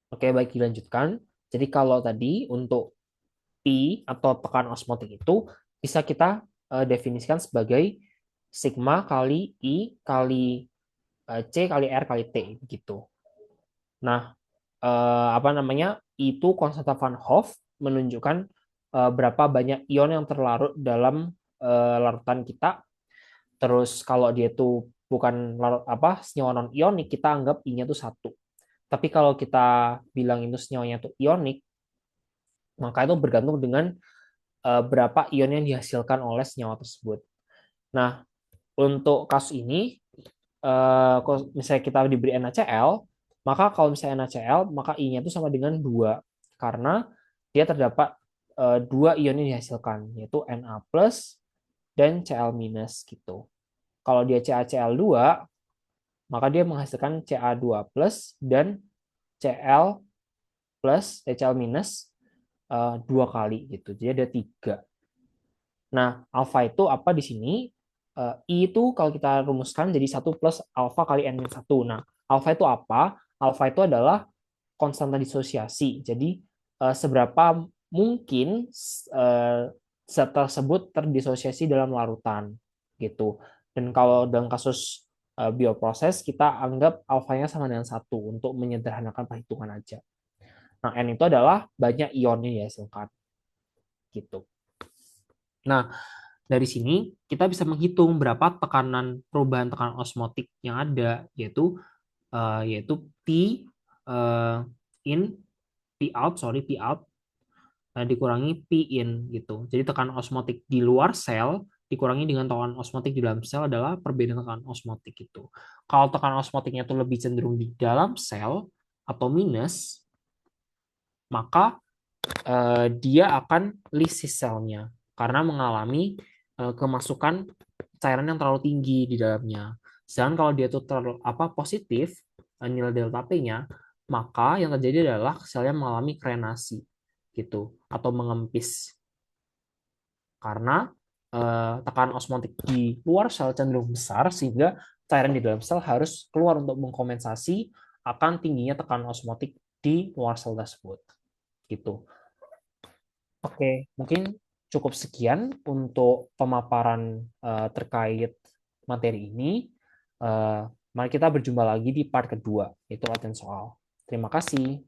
Oke, baik dilanjutkan. Jadi kalau tadi untuk P atau tekanan osmotik itu bisa kita definisikan sebagai sigma kali I kali C kali R kali T gitu. Nah, apa namanya? Itu konstanta Van Hoff menunjukkan berapa banyak ion yang terlarut dalam larutan kita. Terus kalau dia itu bukan larut apa senyawa non ionik, kita anggap I-nya itu satu. Tapi kalau kita bilang itu senyawanya itu ionik, maka itu bergantung dengan berapa ion yang dihasilkan oleh senyawa tersebut. Nah, untuk kasus ini, kalau misalnya kita diberi NaCl, maka kalau misalnya NaCl, maka I-nya itu sama dengan 2. Karena dia terdapat dua ion yang dihasilkan, yaitu Na plus dan Cl minus gitu. Kalau dia CaCl2, maka dia menghasilkan Ca2 plus dan Cl plus, Cl minus dua kali gitu. Jadi ada tiga. Nah, alfa itu apa di sini? I itu kalau kita rumuskan jadi satu plus alfa kali N minus 1. Nah, alfa itu apa? Alfa itu adalah konstanta disosiasi. Jadi, seberapa mungkin zat tersebut terdisosiasi dalam larutan gitu. Dan kalau dalam kasus bioproses, kita anggap alfanya sama dengan satu untuk menyederhanakan perhitungan aja. Nah, N itu adalah banyak ionnya ya, silakan gitu. Nah, dari sini kita bisa menghitung berapa tekanan perubahan tekanan osmotik yang ada, yaitu P in P out, sorry, P out dikurangi P in gitu. Jadi tekanan osmotik di luar sel dikurangi dengan tekanan osmotik di dalam sel adalah perbedaan tekanan osmotik itu. Kalau tekanan osmotiknya itu lebih cenderung di dalam sel atau minus, maka dia akan lisis selnya karena mengalami kemasukan cairan yang terlalu tinggi di dalamnya. Sedangkan kalau dia itu terlalu positif nilai delta P-nya, maka yang terjadi adalah selnya mengalami krenasi gitu atau mengempis karena tekanan osmotik di luar sel cenderung besar sehingga cairan di dalam sel harus keluar untuk mengkompensasi akan tingginya tekanan osmotik di luar sel tersebut gitu. Oke, mungkin cukup sekian untuk pemaparan terkait materi ini. Eh, Mari kita berjumpa lagi di part kedua, yaitu latihan soal. Terima kasih.